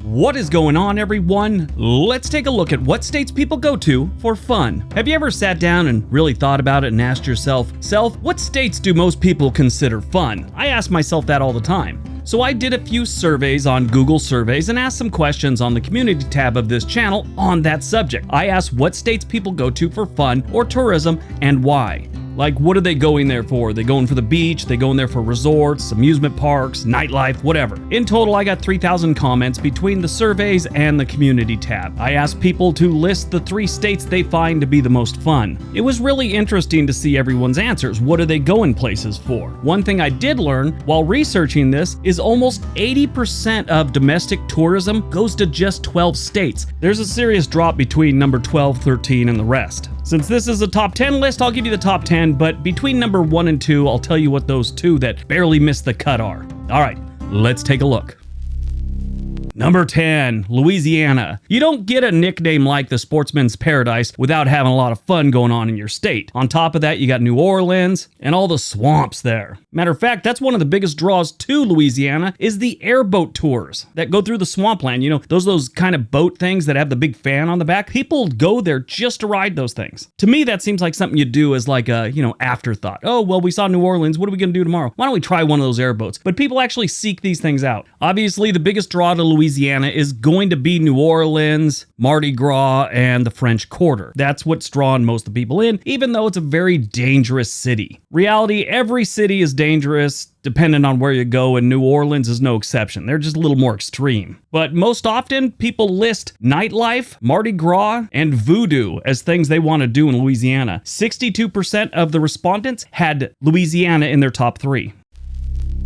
What is going on, everyone? Let's take a look at what states people go to for fun. Have you ever sat down and really thought about it and asked yourself, what states do most people consider fun? I ask myself that all the time. So I did a few surveys on Google Surveys and asked some questions on the community tab of this channel on that subject. I asked what states people go to for fun or tourism and why. Like, what are they going there for? Are they going for the beach? Are they going there for resorts, amusement parks, nightlife, whatever? In total, I got 3,000 comments between the surveys and the community tab. I asked people to list the 3 states they find to be the most fun. It was really interesting to see everyone's answers. What are they going places for? One thing I did learn while researching this is almost 80% of domestic tourism goes to just 12 states. There's a serious drop between number 12, 13, and the rest. Since this is a top 10 list, I'll give you the top 10, but between number 1 and 2, I'll tell you what those 2 that barely missed the cut are. All right, let's take a look. Number 10, Louisiana. You don't get a nickname like the Sportsman's Paradise without having a lot of fun going on in your state. On top of that, you got New Orleans and all the swamps there. Matter of fact, that's one of the biggest draws to Louisiana is the airboat tours that go through the swampland. You know, those kind of boat things that have the big fan on the back. People go there just to ride those things. To me, that seems like something you do as like a, afterthought. Oh, well, we saw New Orleans. What are we going to do tomorrow? Why don't we try one of those airboats? But people actually seek these things out. Obviously, the biggest draw to Louisiana is going to be New Orleans, Mardi Gras, and the French Quarter. That's what's drawing most of the people in, even though it's a very dangerous city. Reality, every city is dangerous, depending on where you go, and New Orleans is no exception. They're just a little more extreme. But most often, people list nightlife, Mardi Gras, and voodoo as things they want to do in Louisiana. 62% of the respondents had Louisiana in their top 3.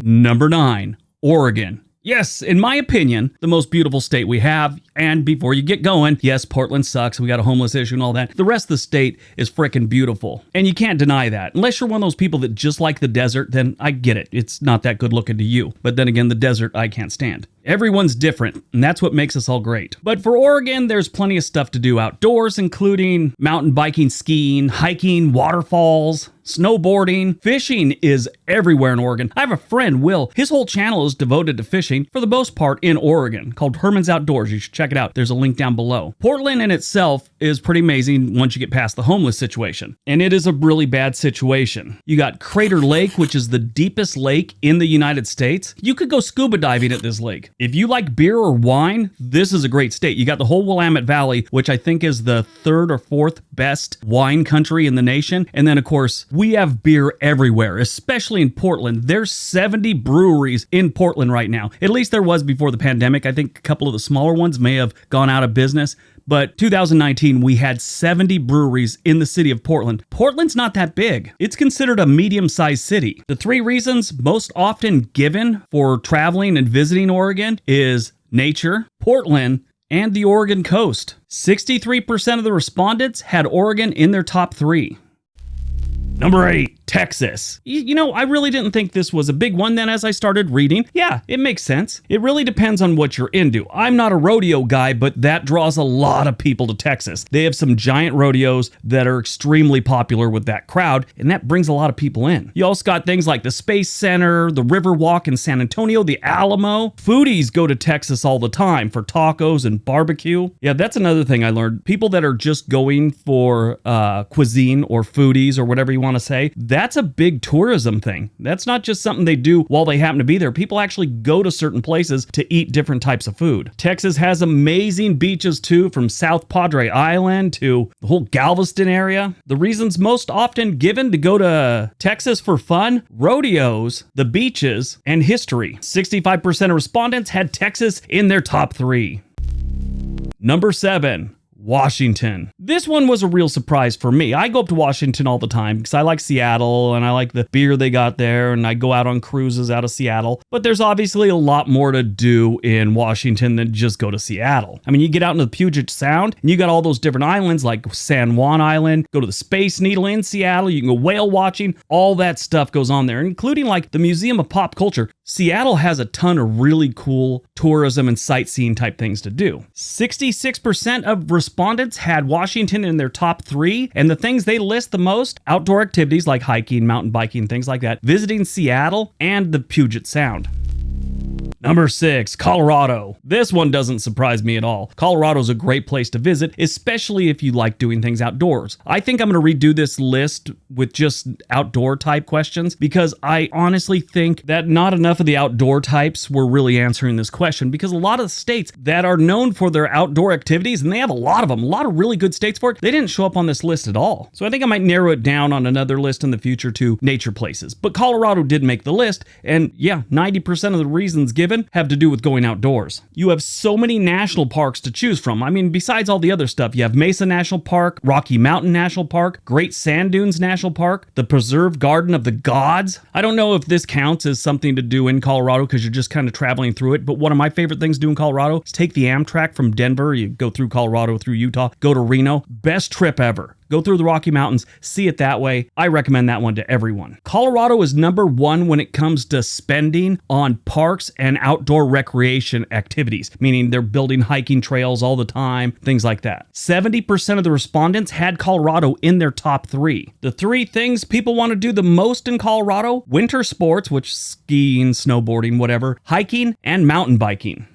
Number 9, Oregon. Yes, in my opinion, the most beautiful state we have. And before you get going, yes, Portland sucks. We got a homeless issue and all that. The rest of the state is frickin' beautiful. And you can't deny that. Unless you're one of those people that just like the desert, then I get it. It's not that good looking to you. But then again, the desert I can't stand. Everyone's different, and that's what makes us all great. But for Oregon, there's plenty of stuff to do outdoors, including mountain biking, skiing, hiking, waterfalls, snowboarding. Fishing is everywhere in Oregon. I have a friend, Will. His whole channel is devoted to fishing, for the most part, in Oregon, called Herman's Outdoors. You should check it out. There's a link down below. Portland in itself is pretty amazing once you get past the homeless situation. And it is a really bad situation. You got Crater Lake, which is the deepest lake in the United States. You could go scuba diving at this lake. If you like beer or wine, this is a great state. You got the whole Willamette Valley, which I think is the 3rd or 4th best wine country in the nation. And then, of course, we have beer everywhere, especially in Portland. There's 70 breweries in Portland right now. At least there was before the pandemic. I think a couple of the smaller ones may have gone out of business. But 2019, we had 70 breweries in the city of Portland. Portland's not that big. It's considered a medium-sized city. The 3 reasons most often given for traveling and visiting Oregon is nature, Portland, and the Oregon coast. 63% of the respondents had Oregon in their top 3. Number 8, Texas. I really didn't think this was a big one then as I started reading. Yeah, it makes sense. It really depends on what you're into. I'm not a rodeo guy, but that draws a lot of people to Texas. They have some giant rodeos that are extremely popular with that crowd, and that brings a lot of people in. You also got things like the Space Center, the Riverwalk in San Antonio, the Alamo. Foodies go to Texas all the time for tacos and barbecue. Yeah, that's another thing I learned. People that are just going for cuisine or foodies or whatever you want to say, that's a big tourism thing. That's not just something they do while they happen to be there. People actually go to certain places to eat different types of food. Texas has amazing beaches too, from South Padre Island to the whole Galveston area. The reasons most often given to go to Texas for fun: rodeos, the beaches, and history. 65% of respondents had Texas in their top 3. Number 7, Washington. This one was a real surprise for me. I go up to Washington all the time because I like Seattle and I like the beer they got there, and I go out on cruises out of Seattle. But there's obviously a lot more to do in Washington than just go to Seattle. I mean, you get out into the Puget Sound and you got all those different islands like San Juan Island, go to the Space Needle in Seattle, you can go whale watching, all that stuff goes on there, including like the Museum of Pop Culture. Seattle has a ton of really cool tourism and sightseeing type things to do. 66% of respondents had Washington in their top 3, and the things they list the most: outdoor activities like hiking, mountain biking, things like that, visiting Seattle, and the Puget Sound. Number 6, Colorado. This one doesn't surprise me at all. Colorado's a great place to visit, especially if you like doing things outdoors. I think I'm going to redo this list with just outdoor type questions because I honestly think that not enough of the outdoor types were really answering this question, because a lot of states that are known for their outdoor activities, and they have a lot of them, a lot of really good states for it, they didn't show up on this list at all. So I think I might narrow it down on another list in the future to nature places. But Colorado did make the list, and yeah, 90% of the reasons given have to do with going outdoors. You have so many national parks to choose from. I mean, besides all the other stuff, you have Mesa National Park, Rocky Mountain National Park, Great Sand Dunes National Park, the Preserved Garden of the Gods. I don't know if this counts as something to do in Colorado because you're just kind of traveling through it, but one of my favorite things to do in Colorado is take the Amtrak from Denver. You go through Colorado, through Utah, go to Reno. Best trip ever. Go through the Rocky Mountains, see it that way. I recommend that one to everyone. Colorado is number 1 when it comes to spending on parks and outdoor recreation activities, meaning they're building hiking trails all the time, things like that. 70% of the respondents had Colorado in their top 3. The 3 things people want to do the most in Colorado: winter sports, which skiing, snowboarding, whatever, hiking, and mountain biking.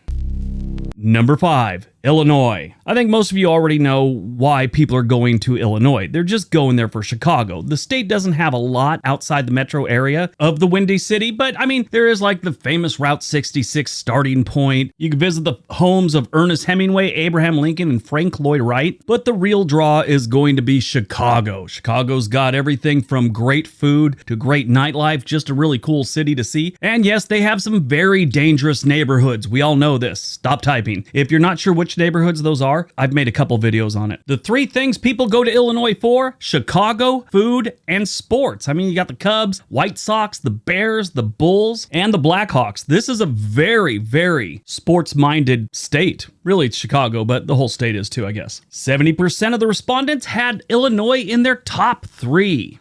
Number 5, Illinois. I think most of you already know why people are going to Illinois. They're just going there for Chicago. The state doesn't have a lot outside the metro area of the Windy City, but I mean, there is like the famous Route 66 starting point. You can visit the homes of Ernest Hemingway, Abraham Lincoln, and Frank Lloyd Wright. But the real draw is going to be Chicago. Chicago's got everything from great food to great nightlife, just a really cool city to see. And yes, they have some very dangerous neighborhoods. We all know this. Stop typing. If you're not sure which neighborhoods those are, I've made a couple videos on it. The 3 things people go to Illinois for: Chicago, food, and sports. I mean, you got the Cubs, White Sox, the Bears, the Bulls, and the Blackhawks. This is a very, very sports-minded state. Really, it's Chicago, but the whole state is too, I guess. 70% of the respondents had Illinois in their top 3.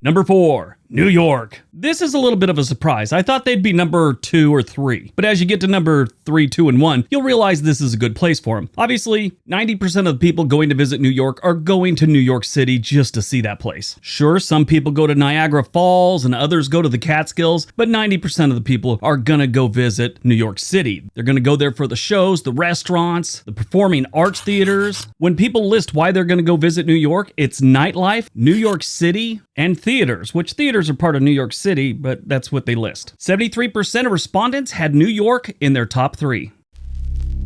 Number 4, New York. This is a little bit of a surprise. I thought they'd be number 2 or 3. But as you get to number 3, 2, and 1, you'll realize this is a good place for them. Obviously, 90% of the people going to visit New York are going to New York City just to see that place. Sure, some people go to Niagara Falls and others go to the Catskills, but 90% of the people are gonna go visit New York City. They're gonna go there for the shows, the restaurants, the performing arts theaters. When people list why they're gonna go visit New York, it's nightlife, New York City, and theaters, which theaters are part of New York City, but that's what they list. 73% of respondents had New York in their top 3.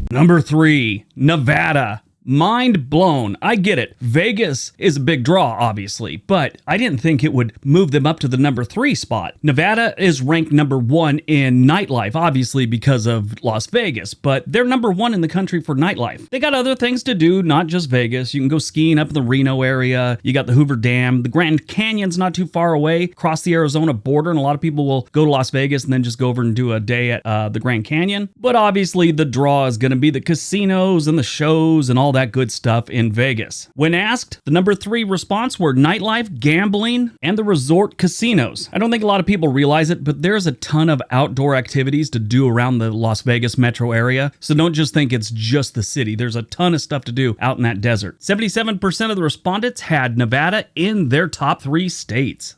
Number 3, Nevada. Mind blown. I get it. Vegas is a big draw, obviously, but I didn't think it would move them up to the number 3 spot. Nevada is ranked number 1 in nightlife, obviously because of Las Vegas, but they're number 1 in the country for nightlife. They got other things to do, not just Vegas. You can go skiing up in the Reno area. You got the Hoover Dam. The Grand Canyon's not too far away, across the Arizona border, and a lot of people will go to Las Vegas and then just go over and do a day at the Grand Canyon. But obviously the draw is going to be the casinos and the shows and all that good stuff in Vegas. When asked, the number 3 response were nightlife, gambling, and the resort casinos. I don't think a lot of people realize it, but there's a ton of outdoor activities to do around the Las Vegas metro area. So don't just think it's just the city. There's a ton of stuff to do out in that desert. 77% of the respondents had Nevada in their top 3 states.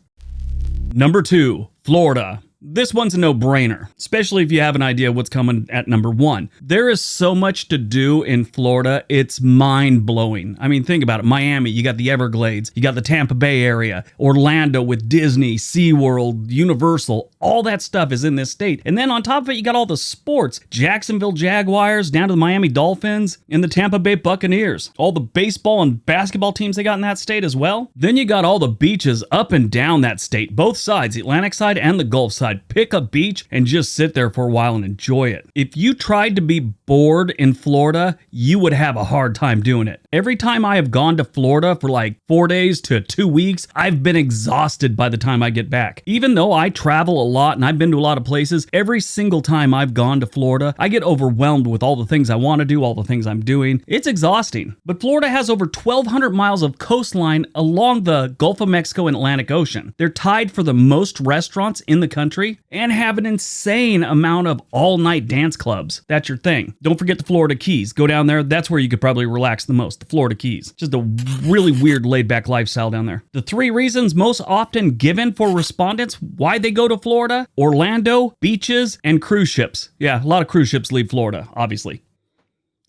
Number 2, Florida. This one's a no-brainer, especially if you have an idea what's coming at number 1. There is so much to do in Florida, it's mind-blowing. I mean, think about it. Miami, you got the Everglades, you got the Tampa Bay area, Orlando with Disney, SeaWorld, Universal, all that stuff is in this state. And then on top of it, you got all the sports. Jacksonville Jaguars, down to the Miami Dolphins, and the Tampa Bay Buccaneers. All the baseball and basketball teams they got in that state as well. Then you got all the beaches up and down that state, both sides, the Atlantic side and the Gulf side. Pick a beach and just sit there for a while and enjoy it. If you tried to be bored in Florida, you would have a hard time doing it. Every time I have gone to Florida for like 4 days to 2 weeks, I've been exhausted by the time I get back. Even though I travel a lot and I've been to a lot of places, every single time I've gone to Florida, I get overwhelmed with all the things I want to do, all the things I'm doing. It's exhausting. But Florida has over 1,200 miles of coastline along the Gulf of Mexico and Atlantic Ocean. They're tied for the most restaurants in the country country and have an insane amount of all-night dance clubs. That's your thing. Don't forget the Florida Keys. Go down there. That's where you could probably relax the most. The Florida Keys. Just a really weird laid-back lifestyle down there. The 3 reasons most often given for respondents why they go to Florida: Orlando, beaches, and cruise ships. Yeah, a lot of cruise ships leave Florida, obviously.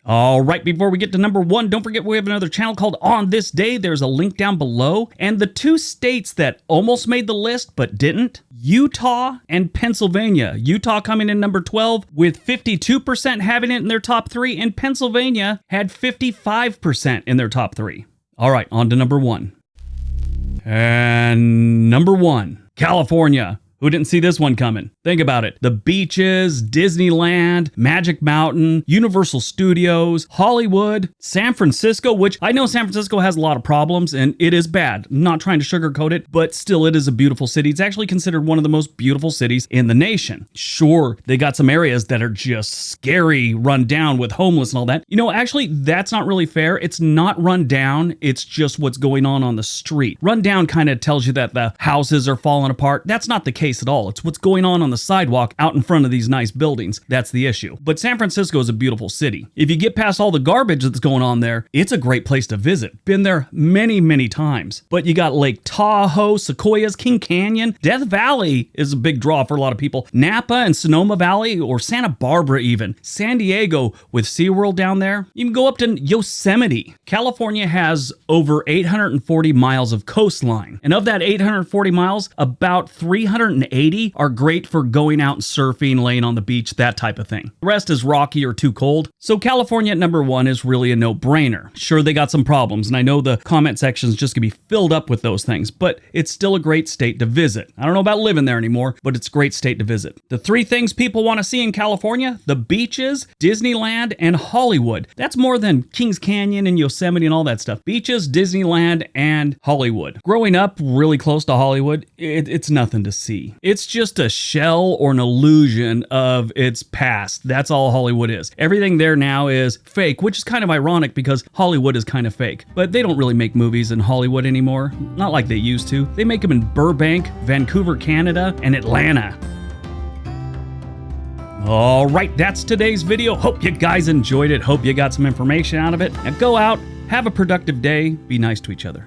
All right, before we get to number 1, don't forget we have another channel called On This Day. There's a link down below. And the 2 states that almost made the list but didn't, Utah and Pennsylvania. Utah coming in number 12 with 52% having it in their top 3, and Pennsylvania had 55% in their top 3. All right, on to number 1. And number 1, California. Who didn't see this one coming? Think about it. The beaches, Disneyland, Magic Mountain, Universal Studios, Hollywood, San Francisco, which I know San Francisco has a lot of problems and it is bad. I'm not trying to sugarcoat it, but still it is a beautiful city. It's actually considered one of the most beautiful cities in the nation. Sure, they got some areas that are just scary, run down with homeless and all that. You know, actually, that's not really fair. It's not run down. It's just what's going on the street. Run down kind of tells you that the houses are falling apart. That's not the case at all. It's what's going on the sidewalk out in front of these nice buildings. That's the issue. But San Francisco is a beautiful city. If you get past all the garbage that's going on there, it's a great place to visit. Been there many, many times. But you got Lake Tahoe, Sequoias, King Canyon, Death Valley is a big draw for a lot of people. Napa and Sonoma Valley, or Santa Barbara even. San Diego with SeaWorld down there. You can go up to Yosemite. California has over 840 miles of coastline. And of that 840 miles, about 380 are great for going out and surfing, laying on the beach, that type of thing. The rest is rocky or too cold. So California at number 1 is really a no-brainer. Sure, they got some problems, and I know the comment section is just gonna be filled up with those things, but it's still a great state to visit. I don't know about living there anymore, but it's a great state to visit. The 3 things people want to see in California: the beaches, Disneyland, and Hollywood. That's more than Kings Canyon and Yosemite and all that stuff. Beaches, Disneyland, and Hollywood. Growing up really close to Hollywood, it's nothing to see. It's just a shell or an illusion of its past. That's all Hollywood is. Everything there now is fake, which is kind of ironic because Hollywood is kind of fake. But they don't really make movies in Hollywood anymore. Not like they used to. They make them in Burbank, Vancouver, Canada, and Atlanta. All right, that's today's video. Hope you guys enjoyed it. Hope you got some information out of it. Now go out, have a productive day, be nice to each other.